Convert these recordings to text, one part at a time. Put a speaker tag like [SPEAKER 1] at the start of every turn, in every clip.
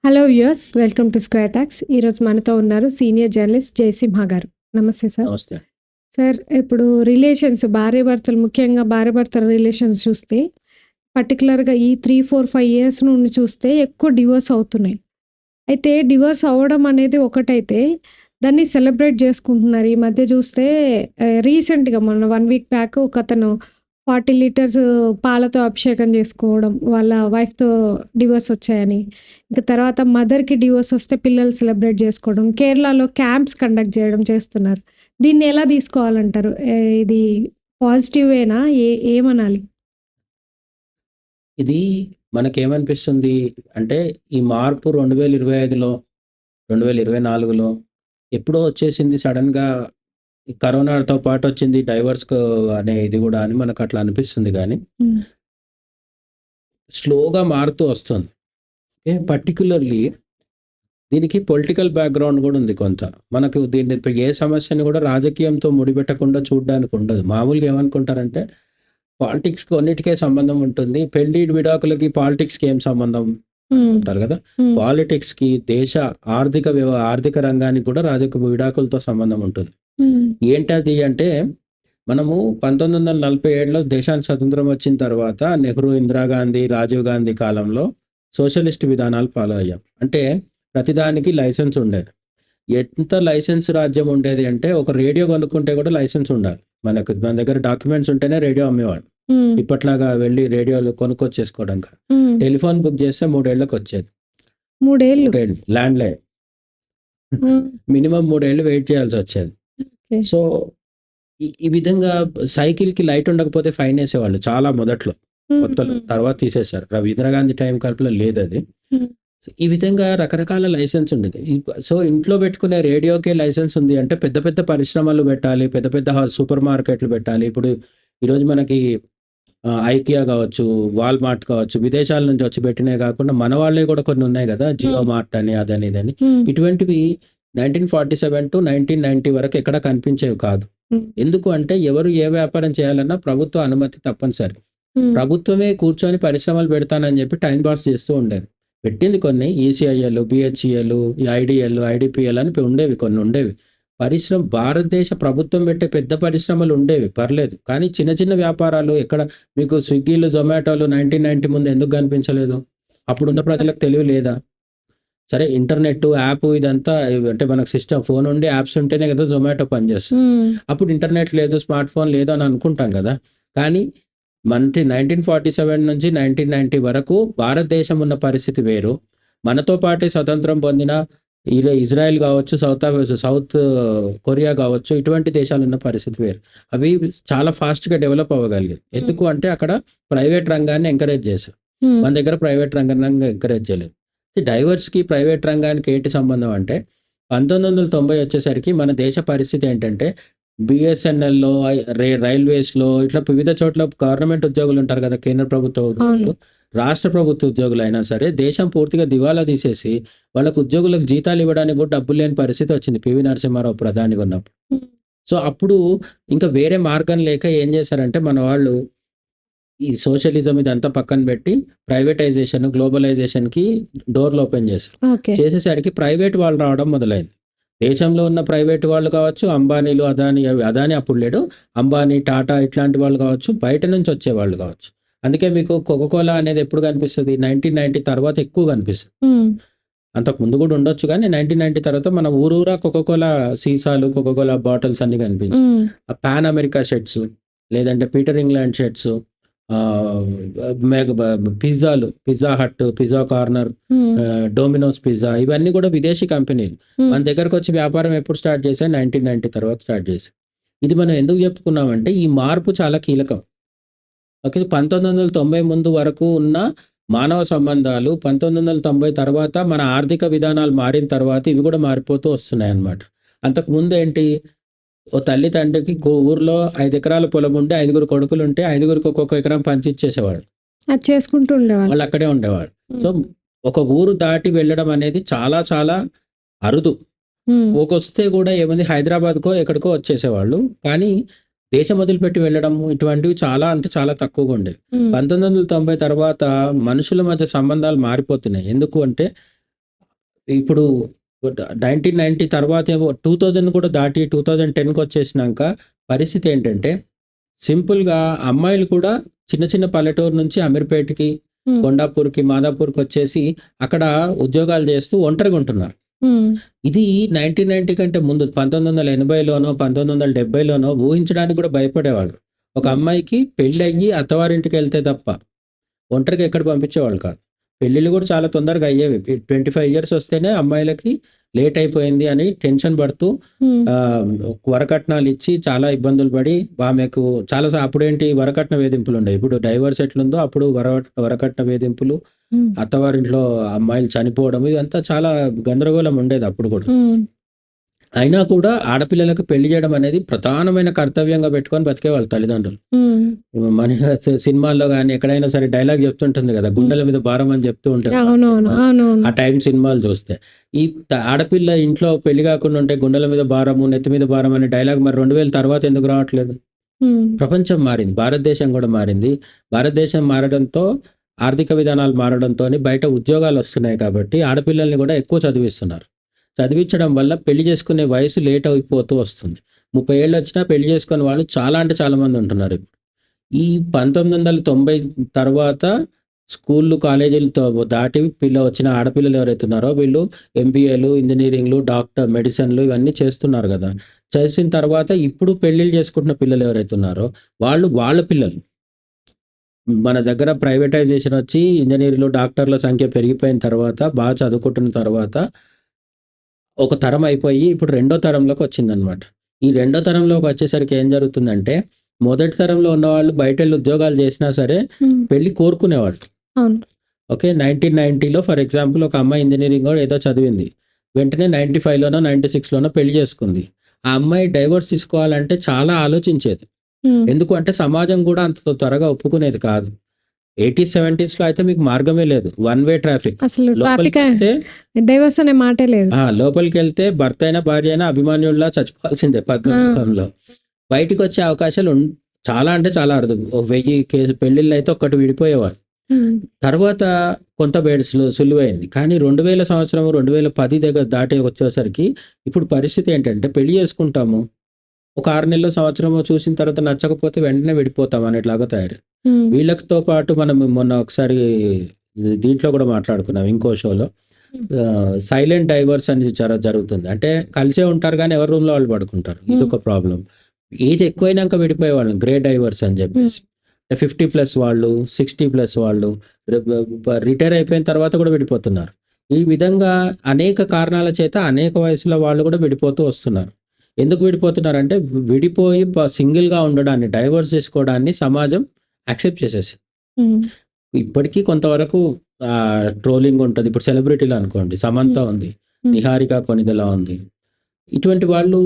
[SPEAKER 1] Hello viewers, welcome to square talks. ఈరోజు మనతో ఉన్నారు సీనియర్ జర్నలిస్ట్ జయసింహ గారు. నమస్తే సార్.
[SPEAKER 2] నమస్తే.
[SPEAKER 1] సార్, ఇప్పుడు రిలేషన్స్ భార్యాభర్తలు, ముఖ్యంగా భార్యాభర్తల రిలేషన్స్ చూస్తే పర్టికులర్గా ఈ 3, 4, 5 ఇయర్స్ నుండి చూస్తే ఎక్కువ డివోర్స్ అవుతున్నాయి. అయితే డివోర్స్ అవ్వడం అనేది ఒకటైతే దాన్ని సెలబ్రేట్ చేసుకుంటున్నారు. ఈ మధ్య చూస్తే రీసెంట్గా మొన్న 1 వీక్ బ్యాక్ ఒక అతను 40 లీటర్స్ పాలతో అభిషేకం చేసుకోవడం, వాళ్ళ వైఫ్తో డివోర్స్ వచ్చాయని, ఇంకా తర్వాత మదర్కి డివోర్స్ వస్తే పిల్లలు సెలబ్రేట్ చేసుకోవడం, కేరళలో క్యాంప్స్ కండక్ట్ చేయడం చేస్తున్నారు. దీన్ని ఎలా తీసుకోవాలంటారు? ఇది పాజిటివేనా? ఏమనాలి?
[SPEAKER 2] ఇది మనకేమనిపిస్తుంది అంటే, ఈ మార్పు 2025లో 2024లో ఎప్పుడో వచ్చేసింది సడన్గా. ఈ కరోనాతో పాటు వచ్చింది డైవర్స్ అనే ఇది కూడా అని మనకు అట్లా అనిపిస్తుంది, కానీ స్లోగా మారుతూ వస్తుంది. ఓకే, పర్టికులర్లీ దీనికి పొలిటికల్ బ్యాక్గ్రౌండ్ కూడా ఉంది కొంత. మనకు దీన్ని ఏ సమస్యని కూడా రాజకీయంతో ముడిపెట్టకుండా చూడడానికి ఉండదు. మామూలుగా ఏమనుకుంటారంటే పాలిటిక్స్ కొన్నిటికే సంబంధం ఉంటుంది, పెళ్లి విడాకులకి పాలిటిక్స్కి ఏం సంబంధం అంటారు కదా. పాలిటిక్స్కి, దేశ ఆర్థిక రంగానికి కూడా రాజకీయ విడాకులతో సంబంధం ఉంటుంది. ఏంటది అంటే, మనము 1947లో దేశానికి స్వతంత్రం వచ్చిన తర్వాత నెహ్రూ, ఇందిరాగాంధీ, రాజీవ్ గాంధీ కాలంలో సోషలిస్ట్ విధానాలు ఫాలో అయ్యాం. అంటే ప్రతిదానికి లైసెన్స్ ఉండేది. ఎంత లైసెన్స్ రాజ్యం ఉండేది అంటే, ఒక రేడియో కొనుక్కుంటే కూడా లైసెన్స్ ఉండాలి. మన దగ్గర డాక్యుమెంట్స్ ఉంటేనే రేడియో అమ్మేవాడు. ఇప్పట్లాగా వెళ్ళి రేడియోలు కొనుక్కొచ్చేసుకోవడం కాదు. టెలిఫోన్ బుక్ చేస్తే 3 ఏళ్ళకి వచ్చేది.
[SPEAKER 1] 3 ఏళ్ళు
[SPEAKER 2] ల్యాండ్ లైన్ మినిమం 3 ఏళ్ళు వెయిట్ చేయాల్సి వచ్చేది. సో ఈ విధంగా సైకిల్కి లైట్ ఉండకపోతే ఫైన్ వేసేవాళ్ళు చాలా మొదట్లో, కొత్తలో. తర్వాత తీసేశారు. ఇందిరాగాంధీ టైం కల్పలో లేదు అది. ఈ విధంగా రకరకాల లైసెన్స్ ఉండేది. సో ఇంట్లో పెట్టుకునే రేడియోకే లైసెన్స్ ఉంది అంటే పెద్ద పెద్ద పరిశ్రమలు పెట్టాలి, పెద్ద పెద్ద సూపర్ మార్కెట్లు పెట్టాలి. ఇప్పుడు ఈరోజు మనకి ఐకియా కావచ్చు, వాల్మార్ట్ కావచ్చు, విదేశాల నుంచి వచ్చి పెట్టినే కాకుండా మన వాళ్ళే కూడా కొన్ని ఉన్నాయి కదా, జియో మార్ట్ అని, అదని ఇదని. ఇటువంటివి 1947 to 1990 వరకు ఎక్కడ కనిపించేవి కాదు. ఎందుకు అంటే, ఎవరు ఏ వ్యాపారం చేయాలన్నా ప్రభుత్వ అనుమతి తప్పనిసరి. ప్రభుత్వమే కూర్చొని పరిశ్రమలు పెడతానని చెప్పి టైం పాస్ చేస్తూ ఉండేది. పెట్టింది కొన్ని, ఈసీఐఎల్, బిహెచ్ఈఎల్, ఐడిఎల్, ఐడిపిఎల్ అని కొన్ని ఉండేవి. భారతదేశ ప్రభుత్వం పెట్టే పెద్ద పరిశ్రమలు ఉండేవి, పర్లేదు. కానీ చిన్న చిన్న వ్యాపారాలు ఎక్కడ మీకు స్విగ్గీలు, జొమాటోలు 1990 ముందు ఎందుకు కనిపించలేదు? అప్పుడున్న ప్రజలకు తెలివి లేదా? సరే, ఇంటర్నెట్, యాప్ ఇదంతా అంటే మనకు సిస్టమ్, ఫోన్ ఉండి యాప్స్ ఉంటేనే కదా జొమాటో పనిచేస్తుంది. అప్పుడు ఇంటర్నెట్ లేదు, స్మార్ట్ ఫోన్ లేదు అని అనుకుంటాం కదా. కానీ 1947 నుంచి 1990 వరకు భారతదేశం ఉన్న పరిస్థితి వేరు. మనతో పాటే స్వతంత్రం పొందిన ఇజ్రాయెల్ కావచ్చు, సౌత్ కొరియా కావచ్చు, ఇటువంటి దేశాలు ఉన్న పరిస్థితి వేరు. అవి చాలా ఫాస్ట్గా డెవలప్ అవ్వగలిగాయి. ఎందుకు అంటే అక్కడ ప్రైవేట్ రంగాన్ని ఎంకరేజ్ చేశారు. మన దగ్గర ప్రైవేట్ రంగాన్ని ఎంకరేజ్ చేయలేదు. డైవర్స్కి ప్రైవేట్ రంగానికి ఏంటి సంబంధం అంటే, 1990 వచ్చేసరికి మన దేశ పరిస్థితి ఏంటంటే, బిఎస్ఎన్ఎల్లో, రైల్వేస్లో, ఇట్లా వివిధ చోట్ల గవర్నమెంట్ ఉద్యోగులు ఉంటారు కదా, కేంద్ర ప్రభుత్వ ఉద్యోగులు, రాష్ట్ర ప్రభుత్వ ఉద్యోగులు అయినా సరే, దేశం పూర్తిగా దివాలా తీసేసి వాళ్ళకు ఉద్యోగులకు జీతాలు ఇవ్వడానికి కూడా డబ్బులు లేని పరిస్థితి వచ్చింది పివి నరసింహారావు ప్రధానిగా ఉన్నప్పుడు. సో అప్పుడు ఇంకా వేరే మార్గం లేక ఏం చేశారంటే, మన వాళ్ళు ఈ సోషలిజం ఇదంతా పక్కన పెట్టి ప్రైవేటైజేషన్, గ్లోబలైజేషన్కి డోర్లు ఓపెన్ చేశారు. చేసేసరికి ప్రైవేట్ వాళ్ళు రావడం మొదలైంది. దేశంలో ఉన్న ప్రైవేట్ వాళ్ళు కావచ్చు, అంబానీలు, అదాని అప్పుడు లేడు, అంబానీ, టాటా ఇట్లాంటి వాళ్ళు కావచ్చు, బయట నుంచి వచ్చేవాళ్ళు కావచ్చు. అందుకే మీకు కోకోకోలా అనేది ఎప్పుడు కనిపిస్తుంది? 1990 తర్వాత ఎక్కువ కనిపిస్తుంది. అంతకు ముందు కూడా ఉండొచ్చు, కానీ 1990 తర్వాత మన ఊరూరా కోకోకోలా సీసాలు, కోకోకోలా బాటిల్స్ అన్ని కనిపించాయి. పాన్ అమెరికా షర్ట్స్, లేదంటే పీటర్ ఇంగ్లాండ్ షర్ట్స్, పిజ్జాలు, Pizza Hut, Pizza Corner, Domino's pizza, ఇవన్నీ కూడా విదేశీ కంపెనీలు. మన దగ్గరకు వచ్చి వ్యాపారం ఎప్పుడు స్టార్ట్ చేశాయి? 1990 తర్వాత స్టార్ట్ చేశాయి. ఇది మనం ఎందుకు చెప్పుకున్నామంటే, ఈ మార్పు చాలా కీలకం. ఓకే, 1990 ముందు వరకు ఉన్న మానవ సంబంధాలు 1990 తర్వాత మన ఆర్థిక విధానాలు మారిన తర్వాత ఇవి కూడా మారిపోతూ వస్తున్నాయి అన్నమాట. అంతకుముందు ఏంటి, ఓ తల్లి తండ్రికి ఊర్లో 5 ఎకరాల పొలం ఉంటే 5 కొడుకులు ఉంటే 5కి ఒక్కొక్క ఎకరం పంచిచ్చేసేవాళ్ళు.
[SPEAKER 1] అది చేసుకుంటూ ఉండేవాళ్ళు,
[SPEAKER 2] వాళ్ళు అక్కడే ఉండేవాళ్ళు. సో ఒక ఊరు దాటి వెళ్ళడం అనేది చాలా చాలా అరుదు. వస్తే కూడా ఏమంది హైదరాబాద్కో ఎక్కడికో వచ్చేసేవాళ్ళు. కానీ దేశం వదిలిపెట్టి వెళ్ళడం ఇటువంటివి చాలా అంటే చాలా తక్కువగా ఉండేవి. 1990 తర్వాత మనుషుల మధ్య సంబంధాలు మారిపోతున్నాయి. ఎందుకు అంటే ఇప్పుడు 1990 తర్వాత ఏమో 2000 కూడా దాటి 2010కి వచ్చేసినాక పరిస్థితి ఏంటంటే సింపుల్గా అమ్మాయిలు కూడా చిన్న చిన్న పల్లెటూరు నుంచి అమీర్పేటకి,
[SPEAKER 1] ఉమ్,
[SPEAKER 2] కొండాపూర్కి, మాదాపూర్కి వచ్చేసి అక్కడ ఉద్యోగాలు చేస్తూ ఒంటరిగా ఉంటున్నారు.
[SPEAKER 1] ఉమ్,
[SPEAKER 2] ఇది 1990 కంటే ముందు 1980లోనో 1970లోనో ఊహించడానికి కూడా భయపడేవాళ్ళు. ఒక అమ్మాయికి పెళ్ళయ్యి అత్తవారింటికి వెళ్తే తప్ప ఒంటరిగా ఎక్కడ పంపించేవాళ్ళు కాదు. పెళ్ళిళ్ళు కూడా చాలా తొందరగా అయ్యేవి. 25 ఇయర్స్ వస్తేనే అమ్మాయిలకి లేట్ అయిపోయింది అని టెన్షన్ పడుతూ
[SPEAKER 1] ఉమ్,
[SPEAKER 2] వరకట్నాలు ఇచ్చి చాలా ఇబ్బందులు పడి ఆమెకు చాలా అప్పుడేంటి వరకట్న వేధింపులు ఉండేవి. ఇప్పుడు డైవర్స్ ఎట్లుందో అప్పుడు వరకట్న వేధింపులు,
[SPEAKER 1] ఉమ్,
[SPEAKER 2] అత్తవారింట్లో అమ్మాయిలు చనిపోవడం ఇదంతా చాలా గందరగోళం ఉండేది అప్పుడు కూడా.
[SPEAKER 1] ఉమ్,
[SPEAKER 2] అయినా కూడా ఆడపిల్లలకు పెళ్లి చేయడం అనేది ప్రధానమైన కర్తవ్యంగా పెట్టుకొని బతికేవాళ్ళు తల్లిదండ్రులు.
[SPEAKER 1] ఉమ్,
[SPEAKER 2] మన సినిమాల్లో కానీ ఎక్కడైనా సరే డైలాగ్ చెప్తుంటుంది కదా, గుండెల మీద భారం అని చెప్తూ ఉంటారు
[SPEAKER 1] అవునవును అవునవును
[SPEAKER 2] ఆ టైం సినిమాలు చూస్తే. ఈ ఆడపిల్ల ఇంట్లో పెళ్లి కాకుండా ఉంటే గుండెల మీద భారము, నెత్తి మీద భారం అనే డైలాగ్ మరి 2000 తర్వాత ఎందుకు రావట్లేదు?
[SPEAKER 1] ఉమ్,
[SPEAKER 2] ప్రపంచం మారింది, భారతదేశం కూడా మారింది. భారతదేశం మారడంతో ఆర్థిక విధానాలు మారడంతో బయట ఉద్యోగాలు వస్తున్నాయి కాబట్టి ఆడపిల్లల్ని కూడా ఎక్కువ చదివిస్తున్నారు. చదివించడం వల్ల పెళ్లి చేసుకునే వయసు లేట్ అయిపోతూ వస్తుంది. 30 ఏళ్ళు వచ్చినా పెళ్లి చేసుకునే వాళ్ళు చాలా అంటే చాలా మంది ఉంటున్నారు ఇప్పుడు. ఈ 1990 తర్వాత స్కూళ్ళు, కాలేజీలతో దాటి వచ్చిన ఆడపిల్లలు ఎవరైతే ఉన్నారో వీళ్ళు ఎంబీఏలు, ఇంజనీరింగ్లు, డాక్టర్, మెడిసిన్లు ఇవన్నీ చేస్తున్నారు కదా. చేసిన తర్వాత ఇప్పుడు పెళ్ళిళ్ళు చేసుకుంటున్న పిల్లలు ఎవరైతే ఉన్నారో వాళ్ళ పిల్లలు మన దగ్గర ప్రైవేటైజేషన్ వచ్చి ఇంజనీర్లు, డాక్టర్ల సంఖ్య పెరిగిపోయిన తర్వాత బాగా చదువుకుంటున్న తర్వాత ఒక తరం అయిపోయి ఇప్పుడు రెండో తరంలోకి వచ్చిందనమాట. ఈ రెండో తరంలోకి వచ్చేసరికి ఏం జరుగుతుందంటే మొదటి తరంలో ఉన్నవాళ్ళు బయట వెళ్ళి ఉద్యోగాలు చేసినా సరే
[SPEAKER 1] ఉమ్,
[SPEAKER 2] పెళ్లి కోరుకునేవాళ్ళు.
[SPEAKER 1] అవును
[SPEAKER 2] ఓకే, 1990లో ఫర్ ఎగ్జాంపుల్ ఒక అమ్మాయి ఇంజనీరింగ్ ఏదో చదివింది, వెంటనే 95లోనో 96లోనో పెళ్లి చేసుకుంది. ఆ అమ్మాయి డైవర్స్ తీసుకోవాలంటే చాలా ఆలోచించేది.
[SPEAKER 1] ఉమ్,
[SPEAKER 2] ఎందుకు అంటే సమాజం కూడా అంత త్వరగా ఒప్పుకునేది కాదు. 80s 70sలో అయితే మీకు మార్గమే లేదు, వన్ వే ట్రాఫిక్.
[SPEAKER 1] అసలు
[SPEAKER 2] లోపలికి
[SPEAKER 1] ట్రాఫిక్
[SPEAKER 2] వెళ్తే
[SPEAKER 1] డైవర్స్ అనే మాటే లేదు.
[SPEAKER 2] లోపలికి వెళ్తే భర్త అయినా భార్య అయినా అభిమాన్యుల్లా చచ్చిపోవాల్సిందే పద్మవ్యూహంలో. బయటికి వచ్చే అవకాశాలు చాలా అంటే చాలా అరుదు. 1000 కేసు పెళ్లిళ్ళు అయితే ఒక్కటి విడిపోయేవారు.
[SPEAKER 1] ఉమ్,
[SPEAKER 2] తర్వాత కొంత సులువైంది. కానీ 2000 సంవత్సరం 2010 దగ్గర దాటి వచ్చేసరికి ఇప్పుడు పరిస్థితి ఏంటంటే పెళ్లి చేసుకుంటాము, ఒక 6 నెలలు సంవత్సరము చూసిన తర్వాత నచ్చకపోతే వెంటనే విడిపోతాం అనేట్లాగా తయారు.
[SPEAKER 1] ఉమ్,
[SPEAKER 2] వీళ్ళతో పాటు మనం మొన్న ఒకసారి దీంట్లో కూడా మాట్లాడుకున్నాం ఇంకో షోలో, సైలెంట్ డైవర్స్ అని జరుగుతుంది. అంటే కలిసే ఉంటారు కానీ ఎవరి రూమ్లో వాళ్ళు పడుకుంటారు. ఇది ఒక ప్రాబ్లం. ఏజ్ ఎక్కువైనాక విడిపోయే వాళ్ళం గ్రే డైవర్స్ అని చెప్పేసి. 50+ వాళ్ళు, 60+ వాళ్ళు రిటైర్ అయిపోయిన తర్వాత కూడా విడిపోతున్నారు. ఈ విధంగా అనేక కారణాల చేత అనేక వయసులో వాళ్ళు కూడా విడిపోతూ వస్తున్నారు. ఎందుకు విడిపోతున్నారు అంటే విడిపోయి సింగిల్గా ఉండడాన్ని, డైవర్స్ చేసుకోవడాన్ని సమాజం యాక్సెప్ట్ చేసేసి.
[SPEAKER 1] ఉమ్,
[SPEAKER 2] ఇప్పటికీ కొంతవరకు ట్రోలింగ్ ఉంటుంది. ఇప్పుడు సెలబ్రిటీలు అనుకోండి, సమంత ఉంది, నిహారిక కొనిదెలా ఉంది. ఇటువంటి వాళ్ళు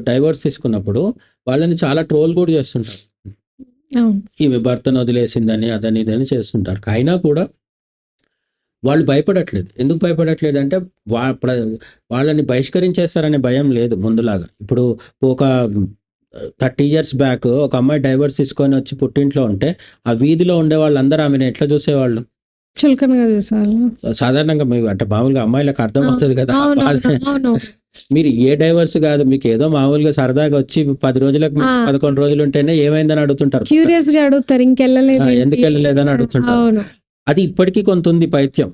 [SPEAKER 2] డైవర్స్ తీసుకున్నప్పుడు వాళ్ళని చాలా ట్రోల్ కూడా చేస్తుంటారు.
[SPEAKER 1] అవును
[SPEAKER 2] ఈమె భర్తను వదిలేసిందని అదని ఇదని చేస్తుంటారు. అయినా కూడా వాళ్ళు భయపడట్లేదు. ఎందుకు భయపడట్లేదు అంటే వాళ్ళని బహిష్కరించేస్తారనే భయం లేదు ముందులాగా. ఇప్పుడు ఒక 30 years బ్యాక్ ఒక అమ్మాయి డైవర్స్ తీసుకొని వచ్చి పుట్టింట్లో ఉంటే ఆ వీధిలో ఉండే వాళ్ళందరూ ఆమెను ఎట్లా చూసేవాళ్ళు?
[SPEAKER 1] చులకనగా చూసేవాళ్ళు.
[SPEAKER 2] సాధారణంగా అంటే మామూలుగా అమ్మాయిలకు అర్థం అవుతుంది కదా. మీరు ఏ డైవర్స్ కాదు, మీకు ఏదో మామూలుగా సరదాగా వచ్చి 10 రోజులకు 11 రోజులు ఉంటేనే ఏమైందని అడుగుతుంటారు.
[SPEAKER 1] క్యూరియస్ గా అడుగుతారు, ఇంకెళ్ళలేదు
[SPEAKER 2] ఎందుకు వెళ్ళలేదని అడుగుతుంటారు. అది ఇప్పటికీ కొంత ఉంది పైత్యం,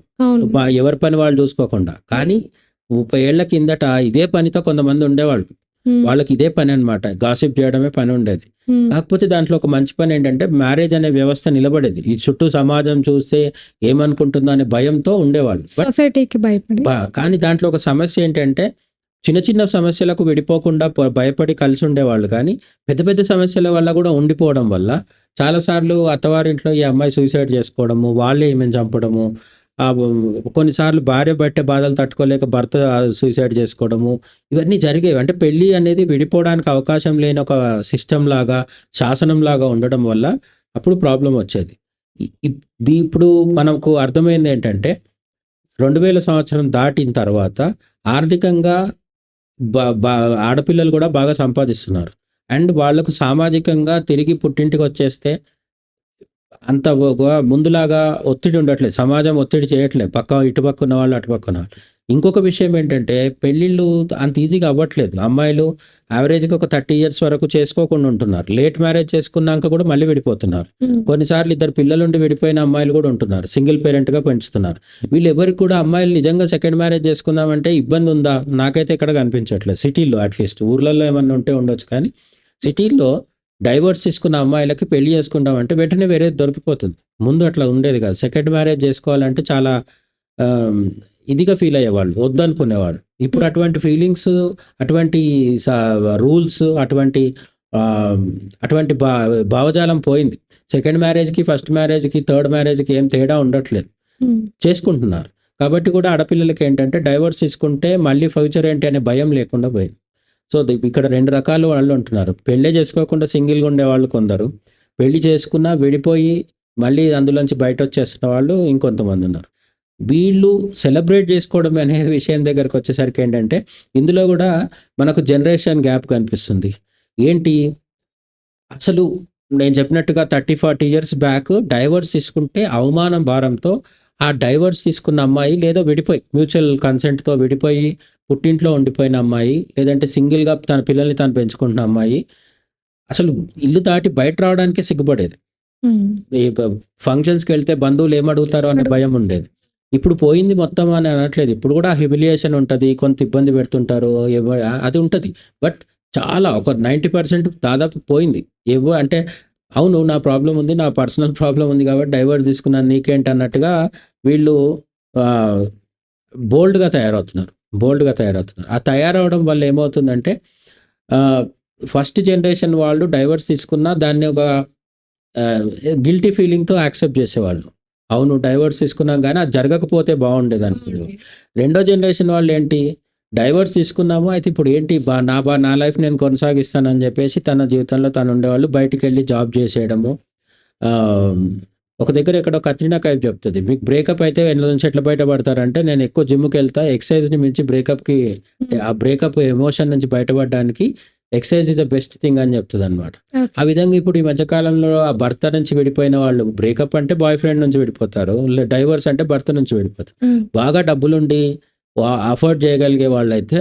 [SPEAKER 2] ఎవరి పని వాళ్ళు చూసుకోకుండా. కానీ 30 ఏళ్ల కిందట ఇదే పనితో కొంతమంది ఉండేవాళ్ళు. వాళ్ళకి ఇదే పని అనమాట, గాసిప్ చేయడమే పని ఉండేది. కాకపోతే దాంట్లో ఒక మంచి పని ఏంటంటే మ్యారేజ్ అనే వ్యవస్థ నిలబడేది. ఈ చుట్టూ సమాజం చూస్తే ఏమనుకుంటుందో అనే భయంతో ఉండేవాళ్ళు,
[SPEAKER 1] సొసైటీకి భయపడి.
[SPEAKER 2] కానీ దాంట్లో ఒక సమస్య ఏంటంటే చిన్న చిన్న సమస్యలకు విడిపోకుండా భయపడి కలిసి ఉండేవాళ్ళు. కానీ పెద్ద పెద్ద సమస్యల వల్ల కూడా ఉండిపోవడం వల్ల చాలాసార్లు అత్తవారింట్లో ఈ అమ్మాయి సూసైడ్ చేసుకోవడము, వాళ్ళే ఈమెను చంపడము, కొన్నిసార్లు భార్య బట్టే బాధలు తట్టుకోలేక భర్త సూసైడ్ చేసుకోవడము, ఇవన్నీ జరిగేవి. అంటే పెళ్ళి అనేది విడిపోవడానికి అవకాశం లేని ఒక సిస్టమ్ లాగా, శాసనం లాగా ఉండడం వల్ల అప్పుడు ప్రాబ్లం వచ్చేది. ఇప్పుడు మనకు అర్థమైంది ఏంటంటే 2000 సంవత్సరం దాటిన తర్వాత ఆర్థికంగా ఆడపిల్లలు కూడా బాగా సంపాదిస్తున్నారు. అండ్ వాళ్ళకు సామాజికంగా తిరిగి పుట్టింటికి వచ్చేస్తే అంత ముందులాగా ఒత్తిడి ఉండట్లేదు. సమాజం ఒత్తిడి చేయట్లేదు. ఇటుపక్క ఉన్నవాళ్ళు, అటుపక్క ఉన్నవాళ్ళు. ఇంకొక విషయం ఏంటంటే పెళ్ళిళ్ళు అంత ఈజీగా అవ్వట్లేదు. అమ్మాయిలు యావరేజ్‌గా ఒక 30 ఇయర్స్ వరకు చేసుకోకుండా ఉంటున్నారు. లేట్ మ్యారేజ్ చేసుకున్నాక కూడా మళ్ళీ విడిపోతున్నారు. కొన్నిసార్లు ఇద్దరు పిల్లలుండి విడిపోయిన అమ్మాయిలు కూడా ఉంటున్నారు. సింగిల్ పేరెంట్‌గా పెంచుతున్నారు. వీళ్ళెవరికి కూడా అమ్మాయిలు నిజంగా సెకండ్ మ్యారేజ్ చేసుకుందామంటే ఇబ్బంది ఉందా? నాకైతే ఎక్కడ కనిపించట్లేదు. సిటీల్లో అట్‌లీస్ట్. ఊర్లలో ఏమన్నా ఉంటే ఉండొచ్చు కానీ సిటీల్లో డైవర్స్ తీసుకున్న అమ్మాయిలకి పెళ్లి చేసుకుంటామంటే వెంటనే వేరేది దొరికిపోతుంది. ముందు అట్లా ఉండేది కాదు. సెకండ్ మ్యారేజ్ చేసుకోవాలంటే చాలా ఇదిగా ఫీల్ అయ్యేవాళ్ళు, వద్దనుకునేవాళ్ళు. ఇప్పుడు అటువంటి ఫీలింగ్స్, అటువంటి రూల్స్, అటువంటి భావజాలం పోయింది. సెకండ్ మ్యారేజ్కి, ఫస్ట్ మ్యారేజ్కి, థర్డ్ మ్యారేజ్కి ఏం తేడా ఉండట్లేదు. చేసుకుంటున్నారు. కాబట్టి కూడా ఆడపిల్లలకి ఏంటంటే డైవర్స్ తీసుకుంటే మళ్ళీ ఫ్యూచర్ ఏంటి అనే భయం లేకుండా పోయింది. సో ఇక్కడ 2 రకాల వాళ్ళు ఉంటున్నారు. పెళ్ళే చేసుకోకుండా సింగిల్గా ఉండేవాళ్ళు కొందరు, పెళ్లి చేసుకున్నా విడిపోయి మళ్ళీ అందులోంచి బయట వచ్చేస్తున్న వాళ్ళు ఇంకొంతమంది ఉన్నారు. వీళ్ళు సెలబ్రేట్ చేసుకోవడం అనే విషయం దగ్గరకు వచ్చేసరికి ఏంటంటే ఇందులో కూడా మనకు జనరేషన్ గ్యాప్ కనిపిస్తుంది. ఏంటి అసలు నేను చెప్పినట్టుగా 30-40 ఇయర్స్ బ్యాక్ డైవర్స్ తీసుకుంటే అవమానం భారంతో ఆ డైవర్స్ తీసుకున్న అమ్మాయి, లేదా విడిపోయి మ్యూచువల్ కన్సెంట్తో విడిపోయి పుట్టింట్లో ఉండిపోయిన అమ్మాయి, లేదంటే సింగిల్గా తన పిల్లల్ని తాను పెంచుకుంటున్న అమ్మాయి అసలు ఇల్లు దాటి బయట రావడానికే సిగ్గుపడేది. ఫంక్షన్స్కి వెళ్తే బంధువులు ఏమడుగుతారో అనే భయం ఉండేది. ఇప్పుడు పోయింది మొత్తం అని అనట్లేదు. ఇప్పుడు కూడా హ్యూమిలియేషన్ ఉంటుంది, కొంత ఇబ్బంది పెడుతుంటారు, అది ఉంటుంది. బట్ చాలా ఒక 90% దాదాపు పోయింది. అంటే అవును నా ప్రాబ్లం ఉంది, నా పర్సనల్ ప్రాబ్లం ఉంది కాబట్టి డైవర్స్ తీసుకున్నాను, నీకేంటి అన్నట్టుగా వీళ్ళు బోల్డ్గా తయారవుతున్నారు. ఆ తయారవడం వల్ల ఏమవుతుందంటే ఫస్ట్ జనరేషన్ వాళ్ళు డైవర్స్ తీసుకున్నా దాన్ని ఒక గిల్టీ ఫీలింగ్తో యాక్సెప్ట్ చేసేవాళ్ళు. అవును డైవర్స్ తీసుకున్నాం కానీ అది జరగకపోతే బాగుండేది అనుకునేవాళ్ళు. రెండో జనరేషన్ వాళ్ళు ఏంటి, డైవర్స్ తీసుకున్నాము అయితే ఇప్పుడు ఏంటి నా లైఫ్ నేను కొనసాగిస్తానని చెప్పేసి తన జీవితంలో తను ఉండేవాళ్ళు బయటికి వెళ్ళి జాబ్ చేసేయడము. ఒక దగ్గర ఎక్కడో కత్రినా కైఫ్ చెప్తుంది, మీకు బ్రేకప్ అయితే ఎన్ని నుంచి ఎట్లా బయటపడతారంటే నేను ఎక్కువ జిమ్కి వెళ్తా, ఎక్సర్సైజ్ని మించి బ్రేకప్కి, ఆ బ్రేకప్ ఎమోషన్ నుంచి బయటపడడానికి exercise is the best thing అని చెప్తుంది అనమాట. ఆ విధంగా ఇప్పుడు ఈ మధ్యకాలంలో ఆ భర్త నుంచి విడిపోయిన వాళ్ళు, బ్రేకప్ అంటే బాయ్ ఫ్రెండ్ నుంచి విడిపోతారు, డైవర్స్ అంటే భర్త నుంచి విడిపోతారు. బాగా డబ్బులుండి అఫోర్డ్ చేయగలిగే వాళ్ళు అయితే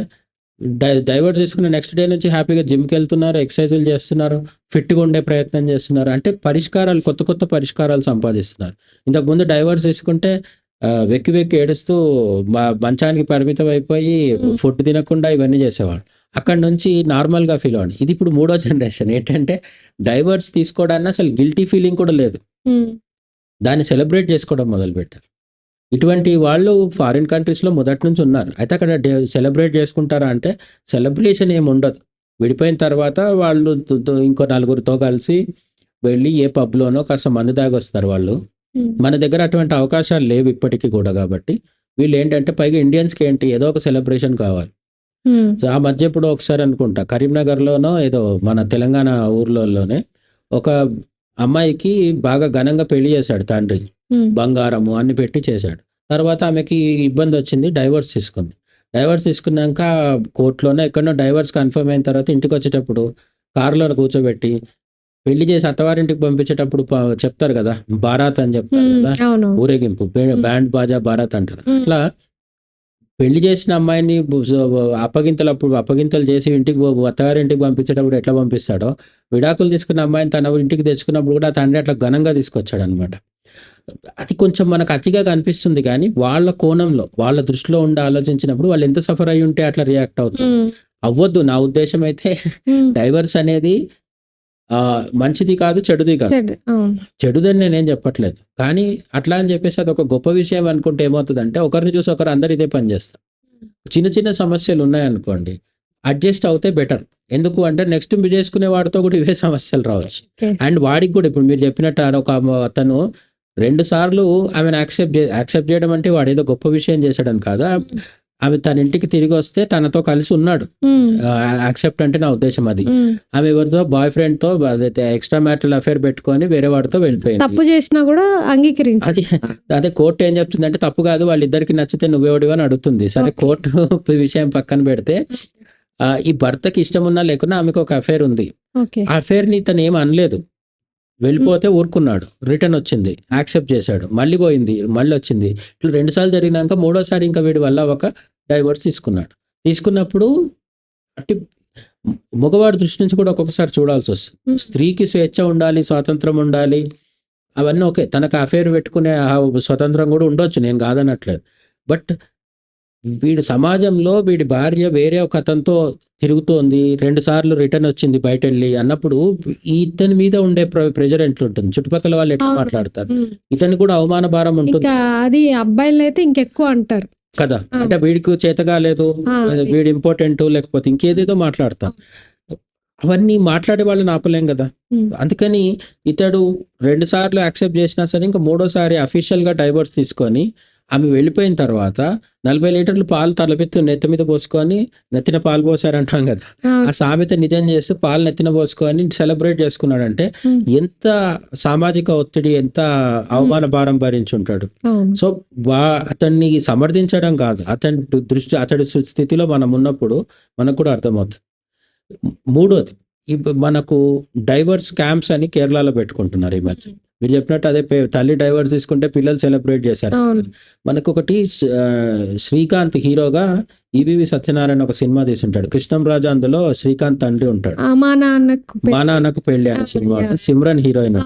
[SPEAKER 2] డైవర్స్ తీసుకున్న నెక్స్ట్ డే నుంచి హ్యాపీగా జిమ్కి వెళ్తున్నారు, ఎక్సర్సైజులు చేస్తున్నారు, ఫిట్గా ఉండే ప్రయత్నం చేస్తున్నారు. అంటే పరిష్కారాలు, కొత్త పరిష్కారాలు సంపాదిస్తున్నారు. ఇంతకుముందు డైవర్స్ తీసుకుంటే వెక్కి ఏడుస్తూ మంచానికి పరిమితం అయిపోయి ఫుడ్ తినకుండా ఇవన్నీ చేసేవాళ్ళు. అక్కడి నుంచి నార్మల్గా ఫీల్ అవ్వండి. ఇది ఇప్పుడు 3వ జనరేషన్ ఏంటంటే డైవర్స్ తీసుకోవడానికి అసలు గిల్టీ ఫీలింగ్ కూడా లేదు, దాన్ని సెలబ్రేట్ చేసుకోవడం మొదలుపెట్టారు. ఇటువంటి వాళ్ళు ఫారిన్ కంట్రీస్లో మొదటి నుంచి ఉన్నారు. అయితే అక్కడ సెలబ్రేట్ చేసుకుంటారా అంటే సెలబ్రేషన్ ఏమి ఉండదు. విడిపోయిన తర్వాత వాళ్ళు ఇంకో నలుగురితో కలిసి వెళ్ళి ఏ పబ్లోనో కాస్త మందు తాగి వస్తారు వాళ్ళు. మన దగ్గర అటువంటి అవకాశాలు లేవు ఇప్పటికీ కూడా. కాబట్టి వీళ్ళు ఏంటంటే పైగా ఇండియన్స్కి ఏంటి ఏదో ఒక సెలబ్రేషన్ కావాలి. ఆ మధ్య ఇప్పుడు ఒకసారి అనుకుంటా కరీంనగర్లోనో ఏదో మన తెలంగాణ ఊర్లోనే ఒక అమ్మాయికి బాగా ఘనంగా పెళ్లి చేశాడు తండ్రి, బంగారము అన్ని పెట్టి చేశాడు. తర్వాత ఆమెకి ఇబ్బంది వచ్చింది, డైవర్స్ తీసుకుంది. డైవర్స్ తీసుకున్నాక కోర్టులోనే ఎక్కడో డైవర్స్ కన్ఫర్మ్ అయిన తర్వాత ఇంటికి వచ్చేటప్పుడు కారులో కూర్చోబెట్టి పెళ్లి చేసి అత్తవారింటికి పంపించేటప్పుడు చెప్తారు కదా బారాత్ అని చెప్తారు కదా, ఊరేగింపు, బ్యాండ్ బాజా బారాత్ అంటారు. అట్లా పెళ్లి చేసిన అమ్మాయిని అప్పగింతలు చేసి ఇంటికి అత్తగారింటికి పంపించేటప్పుడు ఎట్లా పంపిస్తాడో, విడాకులు తీసుకున్న అమ్మాయిని తన ఇంటికి తెచ్చుకున్నప్పుడు కూడా తండ్రి అట్లా ఘనంగా తీసుకొచ్చాడు అనమాట. అది కొంచెం మనకు అతిగా కనిపిస్తుంది కానీ వాళ్ళ కోణంలో, వాళ్ళ దృష్టిలో ఉండి ఆలోచించినప్పుడు వాళ్ళు ఎంత సఫర్ అయ్యి ఉంటే అట్లా రియాక్ట్ అవుతుంది. అవ్వద్దు. నా ఉద్దేశం అయితే డైవర్స్ అనేది మంచిది కాదు, చెడుది కాదు. చెడుదని నేనేం చెప్పట్లేదు, కానీ అట్లా అని చెప్పేసి అది ఒక గొప్ప విషయం అనుకుంటే ఏమవుతుందంటే ఒకరిని చూసి ఒకరు అందరు ఇదే పని చేస్తారు. చిన్న సమస్యలు ఉన్నాయనుకోండి, అడ్జస్ట్ అవుతే బెటర్. ఎందుకు అంటే నెక్స్ట్ మీరు చేసుకునే వాడితో కూడా ఇవే సమస్యలు రావచ్చు. అండ్ వాడికి కూడా ఇప్పుడు మీరు చెప్పినట్టు ఒక అతను 2 సార్లు ఆమెను యాక్సెప్ట్ చేయడం అంటే వాడు ఏదో గొప్ప విషయం చేశాడని కాదు. ఆమె తన ఇంటికి తిరిగి వస్తే తనతో కలిసి ఉన్నాడు. యాక్సెప్ట్ అంటే నా ఉద్దేశం అది. ఆమె ఎవరితో బాయ్ ఫ్రెండ్ తో ఎక్స్ట్రా మ్యారిటల్ అఫేర్ పెట్టుకొని వేరే వాడితో వెళ్ళిపోయింది.
[SPEAKER 1] తప్పు చేసినా కూడా అంగీకరించి
[SPEAKER 2] అదే కోర్టు ఏం చెప్తుందంటే తప్పు కాదు, వాళ్ళిద్దరికి నచ్చితే నువ్వెవడివి అని అడుగుతుంది. సరే కోర్టు విషయం పక్కన పెడితే ఈ భర్తకి ఇష్టం ఉన్నా లేకున్నా ఆమెకు ఒక అఫేర్ ఉంది. ఆ అఫేర్ ని తను ఏం అనలేదు. వెళ్ళిపోతే ఊరుకున్నాడు, రిటర్న్ వచ్చింది, యాక్సెప్ట్ చేశాడు, మళ్ళీ పోయింది, మళ్ళీ వచ్చింది, ఇట్లా 2 సార్లు జరిగినాక మూడోసారి ఇంకా వీడి వల్ల ఒక డైవర్స్ తీసుకున్నాడు. తీసుకున్నప్పుడు అట్టి మగవాడి దృష్టి నుంచి కూడా ఒక్కొక్కసారి చూడాల్సి వస్తుంది. స్త్రీకి స్వేచ్ఛ ఉండాలి, స్వాతంత్రం ఉండాలి, అవన్నీ ఓకే, తనకు అఫేర్ పెట్టుకునే స్వతంత్రం కూడా ఉండొచ్చు, నేను కాదనట్లేదు. బట్ వీడి సమాజంలో వీడి భార్య వేరే ఒక అతనితో తిరుగుతోంది, 2 సార్లు రిటర్న్ వచ్చింది బయట వెళ్ళి అన్నప్పుడు ఇతని మీద ఉండే ప్రెజర్ ఎట్లుంటుంది, చుట్టుపక్కల వాళ్ళు ఎట్లా మాట్లాడతారు, ఇతని కూడా అవమాన భారం ఉంటుంది
[SPEAKER 1] అది. అబ్బాయిలు అయితే ఇంకెక్కువ అంటారు
[SPEAKER 2] కదా, అంటే వీడికి చేతగా లేదు, వీడి ఇంపార్టెంట్, లేకపోతే ఇంకేదేదో మాట్లాడతాం. అవన్నీ మాట్లాడే వాళ్ళని ఆపలేం కదా. అందుకని ఇతడు 2 సార్లు యాక్సెప్ట్ చేసినా సరే ఇంకా మూడోసారి అఫీషియల్గా డైవర్స్ తీసుకొని ఆమె వెళ్ళిపోయిన తర్వాత 40 లీటర్లు పాలు తలపెత్తి నెత్తి మీద పోసుకొని, నెత్తిన పాలు పోసారంటాం కదా, ఆ సామెత నిజం చేసి పాలు నెత్తిన పోసుకొని సెలబ్రేట్ చేసుకున్నాడంటే ఎంత సామాజిక ఒత్తిడి, ఎంత అవమాన భారం భరించి ఉంటాడు. సో అతన్ని సమర్థించడం కాదు, అతడి స్థితిలో మనం ఉన్నప్పుడు మనకు కూడా అర్థమవుతుంది. మూడోది, మనకు డైవర్స్ క్యాంప్స్ అని కేరళలో పెట్టుకుంటున్నారు ఈ మధ్య. మీరు చెప్పినట్టు అదే తల్లి డైవర్స్ తీసుకుంటే పిల్లలు సెలబ్రేట్ చేశారు. మనకు ఒకటి శ్రీకాంత్ హీరోగా ఈవీవి సత్యనారాయణ ఒక సినిమా తీసుంటాడు, కృష్ణంరాజు, అందులో శ్రీకాంత్ తండ్రి ఉంటాడు. మా నాన్నకు పెళ్లి అనే సినిమా, సిమ్రన్ హీరోయిన్.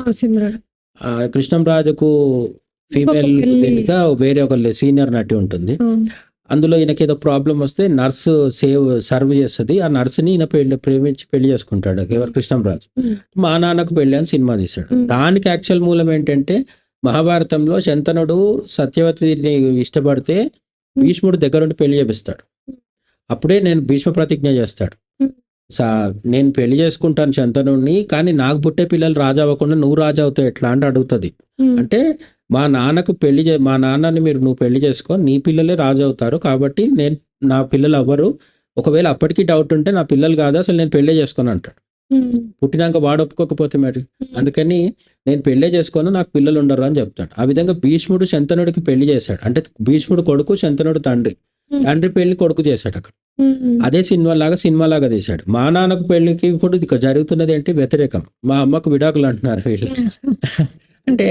[SPEAKER 2] కృష్ణంరాజుకు ఫీమేల్ గా వేరే ఒక సీనియర్ నటి ఉంటుంది. అందులో ఈయనకి ఏదో ప్రాబ్లం వస్తే నర్సు సర్వ్ చేస్తుంది, ఆ నర్సుని ఈయన ప్రేమించి పెళ్లి చేసుకుంటాడు ఎవరు, కృష్ణంరాజు. మా నాన్నకు పెళ్లి అని సినిమా తీశాడు. దానికి యాక్చువల్ మూలం ఏంటంటే మహాభారతంలో శంతనుడు సత్యవతిని ఇష్టపడితే భీష్ముడు దగ్గరుండి పెళ్లి చేపిస్తాడు. అప్పుడే నేను భీష్మ ప్రతిజ్ఞ చేస్తాడు, నేను పెళ్లి చేసుకుంటాను శంతనుడిని, కానీ నాకు పుట్టే పిల్లలు రాజు అవ్వకుండా నువ్వు రాజు అవుతావు ఎట్లా అని అడుగుతుంది. అంటే మా నాన్నని నువ్వు పెళ్లి చేసుకో, నీ పిల్లలే రాజు అవుతారు, కాబట్టి నా పిల్లలు అవ్వరు, ఒకవేళ అప్పటికీ డౌట్ ఉంటే నా పిల్లలు కాదు, అసలు నేను పెళ్లి చేసుకొని అంటాడు. పుట్టినాక వాడు ఒప్పుకోకపోతే మరి, అందుకని నేను పెళ్లి చేసుకోను, నాకు పిల్లలు ఉండరు అని చెప్తాడు. ఆ విధంగా భీష్ముడు శంతనుడికి పెళ్లి చేశాడు. అంటే భీష్ముడు కొడుకు, శంతనుడు తండ్రి పెళ్లి కొడుకు చేశాడు అక్కడ. అదే సినిమాలాగా తీశాడు. మా నాన్నకు పెళ్లికి ఇప్పుడు ఇక జరుగుతున్నది ఏంటి, వ్యతిరేకం. మా అమ్మకు విడాకులు అంటున్నారు వీళ్ళు. అంటే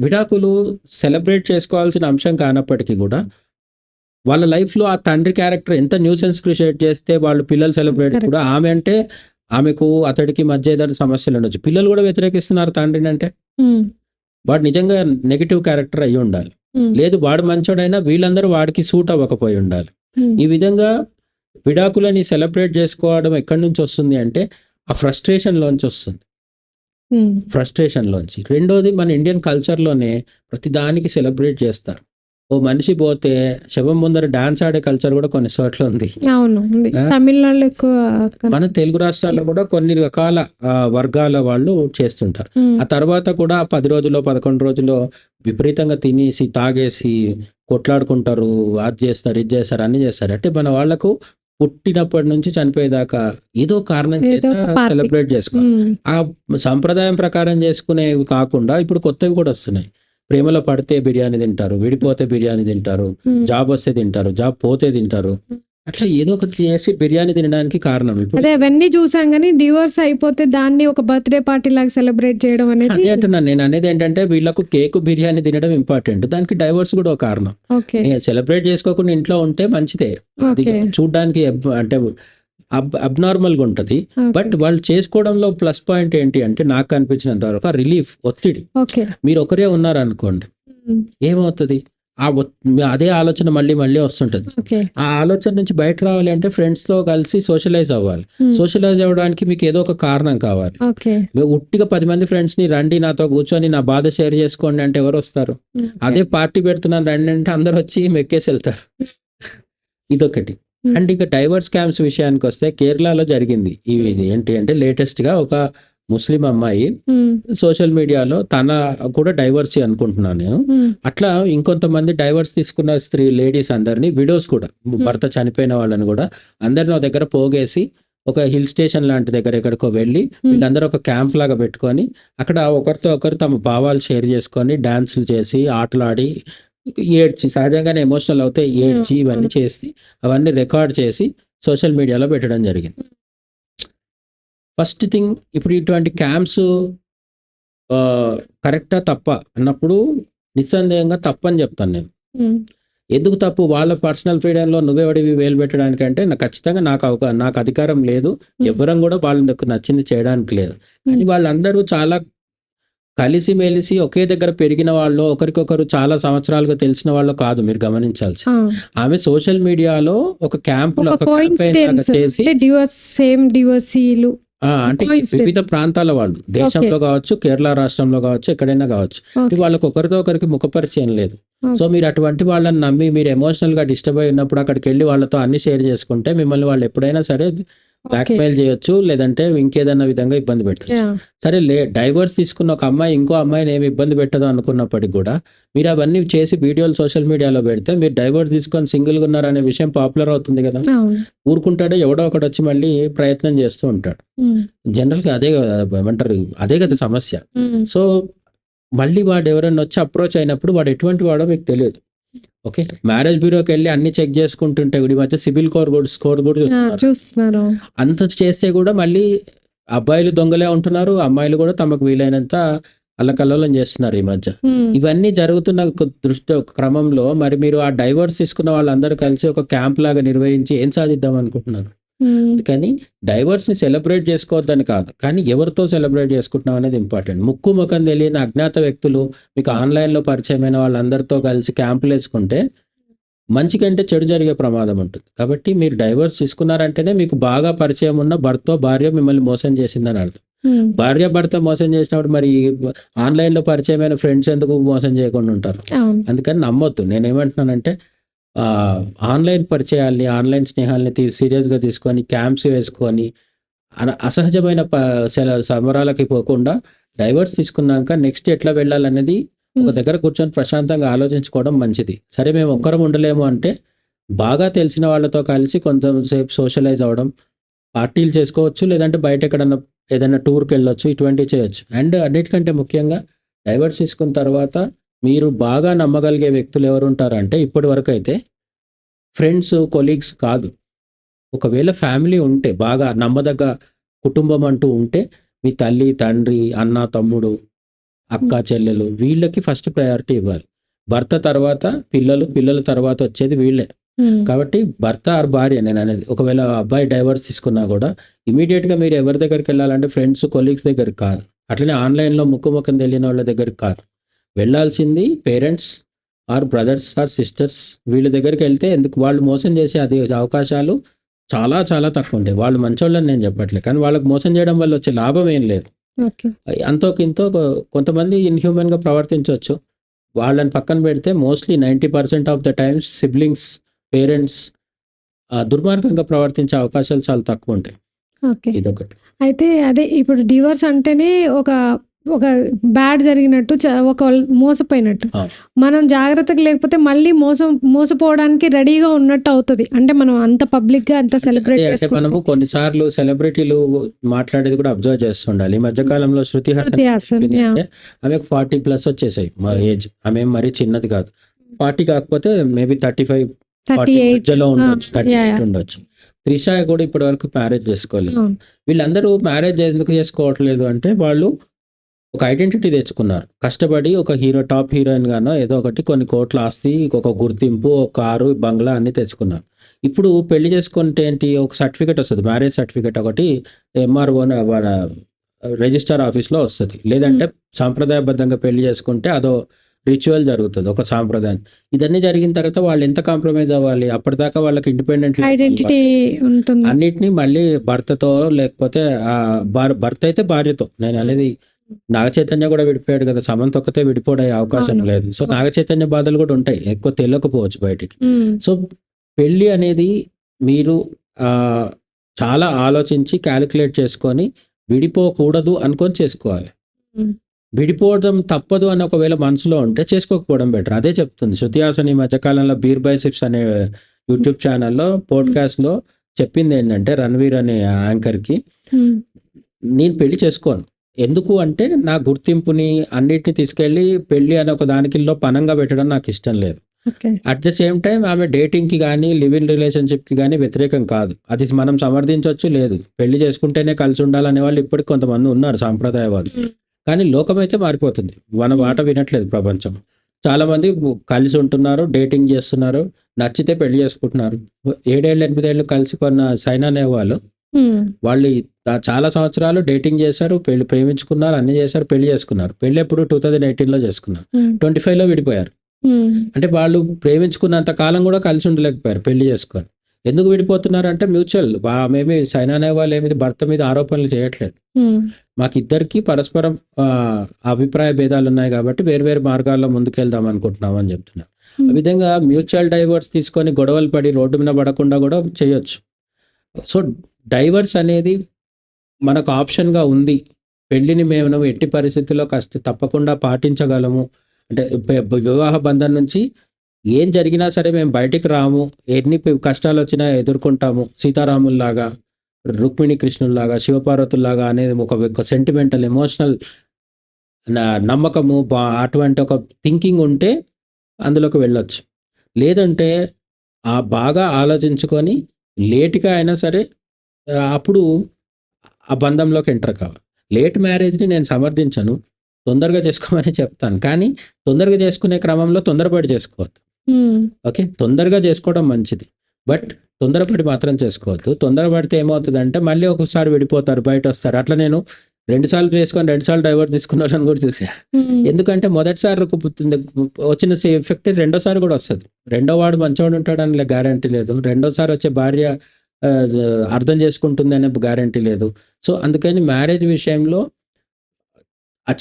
[SPEAKER 2] విడాకులు సెలబ్రేట్ చేసుకోవాల్సిన అంశం కానప్పటికీ కూడా వాళ్ళ లైఫ్లో ఆ తండ్రి క్యారెక్టర్ ఎంత న్యూసెన్స్ క్రియేట్ చేస్తే వాళ్ళు పిల్లలు సెలబ్రేట్ కూడా, ఆమెకు అతడికి మధ్య ఏదైనా సమస్యలు ఉండొచ్చు, పిల్లలు కూడా వ్యతిరేకిస్తున్నారు తండ్రిని అంటే వాడు నిజంగా నెగిటివ్ క్యారెక్టర్ అయ్యి ఉండాలి. లేదు వాడు మంచోడైనా వీళ్ళందరూ వాడికి సూట్ అవ్వకపోయి ఉండాలి. ఈ విధంగా విడాకులని సెలబ్రేట్ చేసుకోవడం ఎక్కడి నుంచి వస్తుంది అంటే ఆ ఫ్రస్ట్రేషన్ లోంచి వస్తుంది. రెండోది, మన ఇండియన్ కల్చర్లోనే ప్రతి దానికి సెలబ్రేట్ చేస్తారు. ఓ మనిషి పోతే శవం ముందర డాన్స్ ఆడే కల్చర్ కూడా కొన్ని చోట్ల ఉంది.
[SPEAKER 1] తమిళనాడులో,
[SPEAKER 2] మన తెలుగు రాష్ట్రాల్లో కూడా కొన్ని రకాల వర్గాల వాళ్ళు చేస్తుంటారు. ఆ తర్వాత కూడా 10 రోజుల్లో 11 రోజుల్లో విపరీతంగా తినేసి తాగేసి కొట్లాడుకుంటారు, అది చేస్తారు, ఇది చేస్తారు, అన్ని చేస్తారు. అంటే మన వాళ్ళకు పుట్టినప్పటి నుంచి చనిపోయేదాకా ఏదో కారణం చేత సెలబ్రేట్ చేసుకోవాలి. ఆ సంప్రదాయం ప్రకారం చేసుకునేవి కాకుండా ఇప్పుడు కొత్తవి కూడా వస్తున్నాయి. ప్రేమలో పడితే బిర్యానీ తింటారు, విడిపోతే బిర్యానీ తింటారు, జాబ్ వస్తే తింటారు, జాబ్ పోతే తింటారు, అట్లా ఏదో ఒకటి చేసి బిర్యానీ తినడానికి కారణం.
[SPEAKER 1] అదే అవన్నీ చూసాం కానీ డివోర్స్ అయిపోతే దాన్ని ఒక బర్త్డే పార్టీ లాగా సెలబ్రేట్ చేయడం అనేది
[SPEAKER 2] అదే అంటున్నాను. నేను అనేది ఏంటంటే వీళ్ళకు కేక్ బిర్యానీ తినడం ఇంపార్టెంట్, దానికి డైవోర్స్ కూడా ఒక కారణం. సెలబ్రేట్ చేసుకోకుండా ఇంట్లో ఉంటే మంచిదే, అది చూడడానికి అంటే అబ్నార్మల్గా ఉంటుంది. బట్ వాళ్ళు చేసుకోవడంలో ప్లస్ పాయింట్ ఏంటి అంటే నాకు కనిపించినంత వరకు రిలీఫ్, ఒత్తిడి. మీరు ఒకరే ఉన్నారనుకోండి, ఏమవుతుంది, అదే ఆలోచన మళ్ళీ వస్తుంటది. ఆ ఆలోచన నుంచి బయట రావాలి అంటే ఫ్రెండ్స్ తో కలిసి సోషలైజ్ అవ్వాలి. సోషలైజ్ అవ్వడానికి మీకు ఏదో ఒక కారణం కావాలి. ఉట్టిగా 10 మంది ఫ్రెండ్స్ ని రండి నాతో కూర్చొని నా బాధ షేర్ చేసుకోండి అంటే ఎవరు వస్తారు? అదే పార్టీ పెడుతున్నాను రండి అంటే అందరు వచ్చి మెక్కేసి వెళ్తారు. ఇదొకటి. అండ్ ఇక డైవర్స్ క్యాంప్స్ విషయానికి వస్తే కేరళలో జరిగింది ఇది ఏంటి అంటే లేటెస్ట్ గా ఒక ముస్లిం అమ్మాయి సోషల్ మీడియాలో తన కూడా డైవర్సీ అనుకుంటున్నాను నేను, అట్లా ఇంకొంతమంది డైవర్స్ తీసుకున్న లేడీస్ అందరినీ, విడోస్ కూడా, భర్త చనిపోయిన వాళ్ళని కూడా అందరిని దగ్గర పోగేసి ఒక హిల్ స్టేషన్ లాంటి దగ్గర ఎక్కడికో వెళ్ళి వీళ్ళందరూ ఒక క్యాంప్ లాగా పెట్టుకొని అక్కడ ఒకరితో ఒకరు తమ భావాలు షేర్ చేసుకొని డాన్సులు చేసి ఆటలాడి ఏడ్చి, సహజంగానే ఎమోషనల్ అవుతే ఏడ్చి ఇవన్నీ చేసి అవన్నీ రికార్డ్ చేసి సోషల్ మీడియాలో పెట్టడం జరిగింది. ఫస్ట్ థింగ్, ఇప్పుడు ఇటువంటి క్యాంప్స్ కరెక్టా తప్ప అన్నప్పుడు నిస్సందేహంగా తప్పని చెప్తాను నేను.
[SPEAKER 1] హ్మ్.
[SPEAKER 2] ఎందుకు తప్పు? వాళ్ళ పర్సనల్ ఫ్రీడమ్‌లో నువ్వెవడివి వేలు పెట్టడానికంటే ఖచ్చితంగా నాకు అధికారం లేదు.
[SPEAKER 1] హ్మ్.
[SPEAKER 2] ఎవ్వరం కూడా వాళ్ళకి నచ్చింది చేయడానికి లేదు. కానీ
[SPEAKER 1] హ్మ్.
[SPEAKER 2] వాళ్ళందరూ చాలా కలిసిమెలిసి ఒకే దగ్గర పెరిగిన వాళ్ళు, ఒకరికొకరు చాలా సంవత్సరాలుగా తెలిసిన వాళ్ళు కాదు మీరు గమనించాల్సింది.
[SPEAKER 1] ఆ!
[SPEAKER 2] ఆమె సోషల్ మీడియాలో ఒక క్యాంపెయిన్ లాగా
[SPEAKER 1] కోయిన్సిడెన్స్
[SPEAKER 2] చేసి
[SPEAKER 1] అంటే సేమ్ డివోర్సీలు
[SPEAKER 2] అంటే
[SPEAKER 1] కోయిన్సిడెన్స్.
[SPEAKER 2] వివిధ ప్రాంతాల వాళ్ళు దేశంలో కావచ్చు, కేరళ రాష్ట్రంలో కావచ్చు, ఎక్కడైనా కావచ్చు.
[SPEAKER 1] ఓకే.
[SPEAKER 2] వాళ్ళకి ఒకరితో ఒకరికి ముఖపరిచయం లేదు. So
[SPEAKER 1] okay.
[SPEAKER 2] మీరు అటువంటి వాళ్ళని నమ్మి మీరు ఎమోషనల్‌గా డిస్టర్బ్ అయి ఉన్నప్పుడు అక్కడికెళ్ళి వాళ్ళతో అన్నీ షేర్ చేసుకుంటే మిమ్మల్ని వాళ్ళు ఎప్పుడైనా సరే
[SPEAKER 1] ఓకే.
[SPEAKER 2] బ్లాక్‌మెయిల్ చేయొచ్చు. లేదంటే ఇంకేదన్నా విధంగా ఇబ్బంది పెట్టొచ్చు.
[SPEAKER 1] యాహ్!
[SPEAKER 2] సరే డైవర్స్ తీసుకున్న ఒక అమ్మాయి ఇంకో అమ్మాయిని ఏమి ఇబ్బంది పెట్టదు అనుకున్నప్పటికి కూడా మీరు అవన్నీ చేసి వీడియోలు సోషల్ మీడియాలో పెడితే మీరు డైవర్స్ తీసుకొని సింగిల్‌గా ఉన్నారనే విషయం పాపులర్ అవుతుంది కదా!
[SPEAKER 1] అవును.
[SPEAKER 2] ఊరుకుంటాడో ఎవడో ఒకడొచ్చి మళ్ళీ ప్రయత్నం చేస్తూ ఉంటాడు.
[SPEAKER 1] హ్మ్.
[SPEAKER 2] జనరల్‌గా అదే కదా ఏమంటారు అదే కదా సమస్య.
[SPEAKER 1] హ్మ్.
[SPEAKER 2] సో మళ్ళీ వాడు ఎవరైనా వచ్చి అప్రోచ్ అయినప్పుడు వాడు ఎటువంటి వాడో మీకు తెలియదు. ఓకే. మ్యారేజ్ బ్యూరోకెళ్ళి అన్ని చెక్ చేసుకుంటుంటే ఈ మధ్య సిబిల్ స్కోర్ కూడా చూస్తున్నారు.
[SPEAKER 1] చూస్తున్నారు.
[SPEAKER 2] అంత చేస్తే కూడా మళ్ళీ అబ్బాయిలు దొంగలే ఉంటున్నారు. అమ్మాయిలు కూడా తమకు వీలైనంత అల్లకల్లోలం చేస్తున్నారు ఈ మధ్య.
[SPEAKER 1] హ్మ్.
[SPEAKER 2] ఇవన్నీ జరుగుతున్న ఒక క్రమంలో మరి మీరు ఆ డైవర్స్ తీసుకున్న వాళ్ళందరూ కలిసి ఒక క్యాంప్ లాగా నిర్వహించి ఏం సాధిద్దాం అనుకుంటున్నారు?
[SPEAKER 1] హ్మ్.
[SPEAKER 2] కానీ డైవర్స్‌ని సెలబ్రేట్ చేసుకోవద్దని కాదు. కానీ ఎవరితో సెలబ్రేట్ చేసుకుంటున్నాం అనేది ఇంపార్టెంట్. ముక్కు ముఖం తెలియని అజ్ఞాత వ్యక్తులు మీకు ఆన్‌లైన్‌లో పరిచయమైన వాళ్ళందరితో కలిసి క్యాంపులేసుకుంటే మంచి కంటే చెడు జరిగే ప్రమాదం ఉంటుంది. కాబట్టి మీరు డైవర్స్ తీసుకున్నారంటేనే మీకు బాగా పరిచయం ఉన్న భర్తో, భార్యో మిమ్మల్ని మోసం చేసిందని అర్థం.
[SPEAKER 1] హ్మ్.
[SPEAKER 2] భార్య, భర్త మోసం చేసినప్పుడు మరి ఆన్‌లైన్‌లో పరిచయమైన ఫ్రెండ్స్ ఎందుకు మోసం చేయకుండా ఉంటారు?
[SPEAKER 1] అవును.
[SPEAKER 2] అందుకని నమ్మొద్దు. నేనేమంటున్నానంటే ఆన్‌లైన్ పరిచయాల్ని, ఆన్‌లైన్ స్నేహాల్ని సీరియస్‌గా తీసుకొని క్యాంప్స్ వేసుకొని అసహజమైన సంబరాలకి పోకుండా డైవర్స్ తీసుకున్నాక నెక్స్ట్ ఎట్లా వెళ్ళాలనేది ఒక దగ్గర కూర్చొని ప్రశాంతంగా ఆలోచించుకోవడం మంచిది. సరే మేము ఒక్కరం ఉండలేము అంటే బాగా తెలిసిన వాళ్ళతో కలిసి కొంతసేపు సోషలైజ్ అవ్వడం, పార్టీలు చేసుకోవచ్చు. లేదంటే బయట ఎక్కడన్నా ఏదైనా టూర్‌కి వెళ్ళొచ్చు. ఇటువంటివి చేయొచ్చు. అండ్ అన్నిటికంటే ముఖ్యంగా డైవర్స్ తీసుకున్న తర్వాత మీరు బాగా నమ్మగలిగే వ్యక్తులు ఎవరుంటారంటే ఇప్పటి వరకైతే ఫ్రెండ్స్, కొలీగ్స్ కాదు. ఒకవేళ ఫ్యామిలీ ఉంటే బాగా నమ్మదగ్గ కుటుంబం అంటూ ఉంటే మీ తల్లి, తండ్రి, అన్న, తమ్ముడు, అక్క, చెల్లెలు వీళ్ళకి ఫస్ట్ ప్రయారిటీ ఇవ్వాలి. భర్త తర్వాత పిల్లలు, పిల్లల తర్వాత వచ్చేది వీళ్ళే.
[SPEAKER 1] హ్మ్.
[SPEAKER 2] కాబట్టి భర్త ఆర్ భార్య నేననేది. ఒకవేళ అబ్బాయి డైవర్స్ తీసుకున్నా కూడా ఇమ్మీడియేట్‌గా మీరు ఎవరి దగ్గరికెళ్ళాలంటే ఫ్రెండ్స్, కొలీగ్స్ దగ్గరికి కాదు. అట్లనే ఆన్‌లైన్‌లో ముక్కు ముఖం తెలియని వాళ్ళ దగ్గరికి కాదు. వెళ్ళాల్సింది parents or brothers or sisters వీళ్ళ దగ్గరికెళ్తే ఎందుకు వాళ్ళు మోసం చేసే అవకాశాలు చాలా చాలా తక్కువుంటాయి. వాళ్ళు మంచోళ్ళని నేను చెప్పట్లేదు. కానీ వాళ్ళకి మోసం చేయడం వల్ల వచ్చే లాభం ఏం లేదు.
[SPEAKER 1] ఓకే.
[SPEAKER 2] అంతో కింతో కొంతమంది ఇన్‌హ్యూమన్‌గా ప్రవర్తించొచ్చు. వాళ్ళని పక్కన పెడితే mostly 90% of the times siblings, parents దుర్మార్గంగా ప్రవర్తించే అవకాశాలు చాలా తక్కువుంటాయి.
[SPEAKER 1] ఓకే.
[SPEAKER 2] ఇదొకటి.
[SPEAKER 1] అయితే అదే ఇప్పుడు డివోర్స్ అంటేనే ఒక బ్యాడ్ జరిగినట్టు ఒకళ్ళు మోసపోయినట్టు. మనం జాగ్రత్తగా లేకపోతే మళ్ళీ మోసపోవడానికి రెడీగా ఉన్నట్టు అవుతది. అంటే మనం అంత పబ్లిక్‌గా అంత సెలబ్రేట్
[SPEAKER 2] అంటే
[SPEAKER 1] చేసుకుంటే.
[SPEAKER 2] మనము కొన్నిసార్లు సెలబ్రిటీలు మాట్లాడేది కూడా అబ్జర్వ్ చేస్తుండాలి. ఈ మధ్య కాలంలో శృతి హాసన్ చెప్పింది అంటే ఆమెకు 40+ వచ్చేసాయి ఏజ్. ఆమె మరీ చిన్నది కాదు. 40 కాకపోతే మేబీ 35, 40 మధ్యలో ఉండొచ్చు. 38 ఉండొచ్చు. త్రిష కూడా ఇప్పటి వరకు మ్యారేజ్ చేసుకోలేదు. వీళ్ళందరూ మ్యారేజ్ ఎందుకు చేసుకోవట్లేదు అంటే వాళ్ళు ఒక ఐడెంటిటీ తెచ్చుకున్నారు. కష్టపడి ఒక టాప్ హీరోయిన్ గానో ఏదో ఒకటి కొన్ని కోట్ల ఆస్తి, ఒక గుర్తింపు, ఒక కారు, బంగ్లా అన్ని తెచ్చుకున్నారు. ఇప్పుడు పెళ్లి చేసుకుంటే ఏంటి ఒక సర్టిఫికేట్ వస్తది. మ్యారేజ్ సర్టిఫికేట్ ఒకటి ఎంఆర్ఓ మన రిజిస్టర్ ఆఫీస్‌లో వస్తది. లేదంటే సాంప్రదాయబద్ధంగా పెళ్లి చేసుకుంటే అదో రిచువల్ జరుగుతది. ఒక సాంప్రదాయం. ఇదన్నీ జరిగిన తర్వాత వాళ్ళు ఎంత కాంప్రమైజ్ అవ్వాలి? అప్పటిదాకా వాళ్ళకి ఇండిపెండెంట్
[SPEAKER 1] ఐడెంటిటీ ఉంటుంది.
[SPEAKER 2] అన్నిటిని మళ్ళీ భర్తతో లేకపోతే భర్త అయితే భార్యతో నేను అనేది నాగ చైతన్య కూడా విడిపోయాడు కదా! సమంత ఒక్కతే విడిపోడే అవకాశం లేదు. సో నాగ చైతన్య బాధలు కూడా ఉంటాయి. ఎక్కువ తెలియకపోవచ్చు బయటికి. సో పెళ్లి అనేది మీరు చాలా ఆలోచించి క్యాలిక్యులేట్ చేసుకొని విడిపోకూడదు అనుకొని చేసుకోవాలి. విడిపోవడం తప్పదు అని ఒకవేళ మనసులో ఉంటే చేసుకోకపోవడం బెటర్. అదే చెప్తుంది శృతి హాసన్ ఈ మధ్యకాలంలో బీర్ బైసిప్స్ అనే యూట్యూబ్ ఛానల్లో పోడ్కాస్ట్‌లో చెప్పింది ఏంటంటే రణవీర్ అనే యాంకర్‌కి నేను పెళ్లి చేసుకోను. ఎందుకు అంటే నా గుర్తింపుని అన్నిటిని తీసుకెళ్ళి పెళ్లి అనే ఒక దానికిలో పనంగా పెట్టడం నాకు ఇష్టం లేదు. అట్ ద సేమ్ టైం ఆమె డేటింగ్‌కి కానీ లివ్ ఇన్ రిలేషన్‌షిప్‌కి కానీ వ్యతిరేకం కాదు. అది మనం సమర్థించొచ్చు లేదు. పెళ్లి చేసుకుంటేనే కలిసి ఉండాలనే వాళ్ళు ఇప్పటికి కొంతమంది ఉన్నారు సాంప్రదాయవాదులు. కానీ లోకం అయితే మారిపోతుంది. మన మాట వినట్లేదు ప్రపంచం. చాలామంది కలిసి ఉంటున్నారు, డేటింగ్ చేస్తున్నారు, నచ్చితే పెళ్లి చేసుకుంటున్నారు. 7 ఏళ్ళు 8 ఏళ్ళు కలిసి కొన్న సైనా అనే వాళ్ళు చాలా సంవత్సరాలు డేటింగ్ చేశారు, ప్రేమించుకున్నారు, అన్ని చేశారు, పెళ్లి చేసుకున్నారు. పెళ్లి ఎప్పుడు 2018లో చేసుకున్నారు, 25లో విడిపోయారు. అంటే వాళ్ళు ప్రేమించుకున్నంత కాలం కూడా కలిసి ఉండలేకపోయారు పెళ్లి చేసుకొని. ఎందుకు విడిపోతున్నారు అంటే మ్యూచువల్. మేమీ సైనా అనే వాళ్ళు ఏమి భర్త మీద ఆరోపణలు చేయట్లేదు. మాకు ఇద్దరికి పరస్పరం అభిప్రాయ భేదాలు ఉన్నాయి కాబట్టి వేరు మార్గాల్లో ముందుకెళ్దాం అనుకుంటున్నాం అని చెప్తున్నారు. ఆ విధంగా మ్యూచువల్ డైవర్స్ తీసుకొని గొడవలు పడి రోడ్డు మీద పడకుండా కూడా చేయొచ్చు. సో డైవర్స్ అనేది మనకు ఆప్షన్గా ఉంది. పెళ్లిని మేము ఎట్టి పరిస్థితుల్లో తప్పకుండా పాటించగలము. అంటే వివాహ బంధం నుంచి ఏం జరిగినా సరే మేము బయటికి రాము, ఎన్ని కష్టాలు వచ్చినా ఎదుర్కొంటాము, సీతారాముల్లాగా, రుక్మిణి కృష్ణుల్లాగా, శివపార్వతుల్లాగా అనేది ఒక సెంటిమెంటల్ ఎమోషనల్ నమ్మకము, అటువంటి ఒక థింకింగ్ ఉంటే అందులోకి వెళ్ళొచ్చు. లేదంటే బాగా ఆలోచించుకొని లేట్గా అయినా సరే అప్పుడు ఆ బంధంలోకి ఎంటర్ కావాలి. లేట్ మ్యారేజ్ని నేను సమర్థించను, తొందరగా చేసుకోమని చెప్తాను. కానీ తొందరగా చేసుకునే క్రమంలో తొందరపడి చేసుకోవద్దు. ఓకే, తొందరగా చేసుకోవడం మంచిది, బట్ తొందరపడి మాత్రం చేసుకోవద్దు. తొందరపడితే ఏమవుతుందంటే మళ్ళీ ఒకసారి విడిపోతారు, బయట వస్తారు. అట్లా నేను 2 సార్లు చేసుకొని 2 సార్లు డైవర్స్ తీసుకున్న వాళ్ళని కూడా చూసా. ఎందుకంటే మొదటిసారి వచ్చిన ఎఫెక్ట్ రెండోసారి కూడా వస్తుంది. రెండో వాడు మంచివాడు ఉంటాడని గ్యారంటీ లేదు, రెండోసారి వచ్చే భార్య అర్థం చేసుకుంటుంది అనే గ్యారంటీ లేదు. సో అందుకని మ్యారేజ్ విషయంలో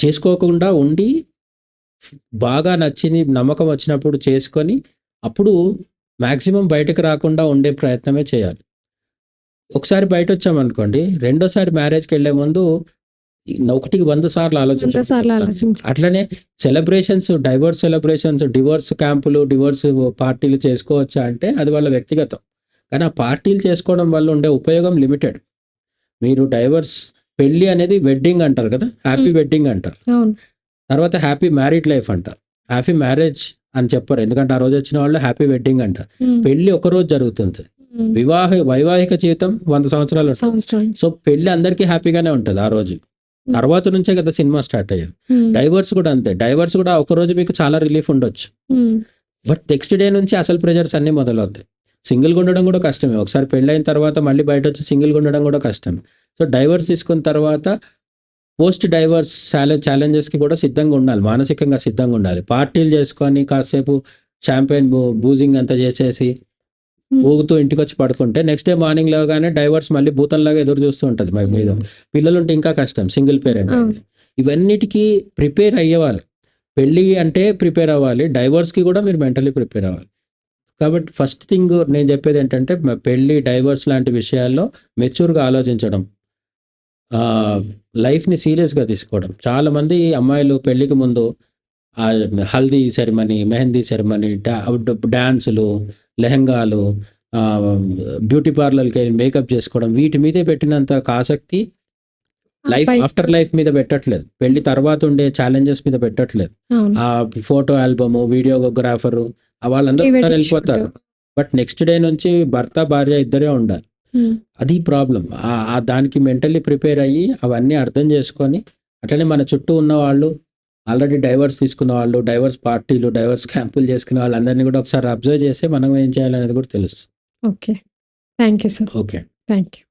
[SPEAKER 2] చేసుకోకుండా ఉండి బాగా నచ్చింది, నమ్మకం వచ్చినప్పుడు చేసుకొని అప్పుడు మ్యాక్సిమం బయటకు రాకుండా ఉండే ప్రయత్నమే చేయాలి. ఒకసారి బయట వచ్చామనుకోండి, రెండోసారి మ్యారేజ్కి వెళ్ళే ముందు 1కి 100 సార్లు ఆలోచించాలి. అట్లనే సెలబ్రేషన్స్, డైవర్స్ సెలబ్రేషన్స్, డివోర్స్ క్యాంపులు, డివోర్స్ పార్టీలు చేసుకోవచ్చా అంటే అది వాళ్ళ వ్యక్తిగతం. కానీ ఆ పార్టీలు చేసుకోవడం వల్ల ఉండే ఉపయోగం లిమిటెడ్. మీరు డైవర్స్, పెళ్ళి అనేది వెడ్డింగ్ అంటారు కదా, హ్యాపీ వెడ్డింగ్ అంటారు, తర్వాత హ్యాపీ మ్యారీడ్ లైఫ్ అంటారు. హ్యాపీ మ్యారేజ్ అని చెప్పరు, ఎందుకంటే ఆ రోజు వచ్చిన వాళ్ళు హ్యాపీ వెడ్డింగ్ అంటారు. పెళ్లి ఒకరోజు జరుగుతుంది, వైవాహిక జీవితం 100 సంవత్సరాలు ఉంటుంది. సో పెళ్లి అందరికీ హ్యాపీగానే ఉంటుంది ఆ రోజు, తర్వాత నుంచే కదా సినిమా స్టార్ట్ అయ్యేది. డైవర్స్ కూడా అంతే. డైవర్స్ కూడా ఒక రోజు మీకు చాలా రిలీఫ్ ఉండొచ్చు, బట్ నెక్స్ట్ డే నుంచి అసలు ప్రెజర్స్ అన్ని మొదలవుతాయి. సింగిల్గా ఉండడం కూడా కష్టమే. ఒకసారి పెళ్ళైన తర్వాత మళ్ళీ బయట వచ్చి సింగిల్గా ఉండడం కూడా కష్టమే. సో డైవర్స్ తీసుకున్న తర్వాత పోస్ట్ డైవర్స్ ఛాలెంజెస్కి కూడా సిద్ధంగా ఉండాలి, మానసికంగా సిద్ధంగా ఉండాలి. పార్టీలు చేసుకొని కాసేపు షాంపెయిన్ బూజింగ్ అంతా చేసేసి ఊగుతూ ఇంటికి వచ్చి పడుకుంటే నెక్స్ట్ డే మార్నింగ్ లేవగానే డైవర్స్ మళ్ళీ భూతంలాగా ఎదురు చూస్తూ ఉంటుంది మా మీద. పిల్లలుంటే ఇంకా కష్టం, సింగిల్ పేరెంట్ అయితే. ఇవన్నిటికీ ప్రిపేర్ అయ్యేవాళ్ళు. పెళ్ళి అంటే ప్రిపేర్ అవ్వాలి, డైవర్స్కి కూడా మీరు మెంటలీ ప్రిపేర్ అవ్వాలి. కాబట్టి ఫస్ట్ థింగ్ నేను చెప్పేది ఏంటంటే పెళ్ళి, డైవర్స్ లాంటి విషయాల్లో మెచ్యూర్గా ఆలోచించడం, లైఫ్ని సీరియస్గా తీసుకోవడం. చాలామంది అమ్మాయిలు పెళ్ళికి ముందు హల్దీ సెరమనీ, మెహందీ సెరమనీ, డ్యాన్సులు, లెహంగాలు, బ్యూటీ పార్లర్కి వెళ్ళి మేకప్ చేసుకోవడం, వీటి మీదే పెట్టినంత ఆసక్తి లైఫ్ ఆఫ్టర్ లైఫ్ మీద పెట్టట్లేదు, పెళ్లి తర్వాత ఉండే ఛాలెంజెస్ మీద పెట్టట్లేదు. ఆ ఫోటో ఆల్బము, వీడియోగ్రాఫరు వాళ్ళందరూ వెళ్ళిపోతారు, బట్ నెక్స్ట్ డే నుంచి భర్త భార్య ఇద్దరే ఉండాలి. అది ప్రాబ్లం. దానికి మెంటల్లీ ప్రిపేర్ అయ్యి అవన్నీ అర్థం చేసుకొని, అట్లనే మన చుట్టూ ఉన్న వాళ్ళు, ఆల్రెడీ డైవర్స్ తీసుకున్న వాళ్ళు, డైవర్స్ పార్టీలు, డైవర్స్ క్యాంపులు చేసుకున్న వాళ్ళందరినీ కూడా ఒకసారి అబ్జర్వ్ చేస్తే మనం ఏం చేయాలనేది కూడా తెలుస్తుంది.
[SPEAKER 1] Okay, thank you sir.
[SPEAKER 2] Okay,
[SPEAKER 1] thank you.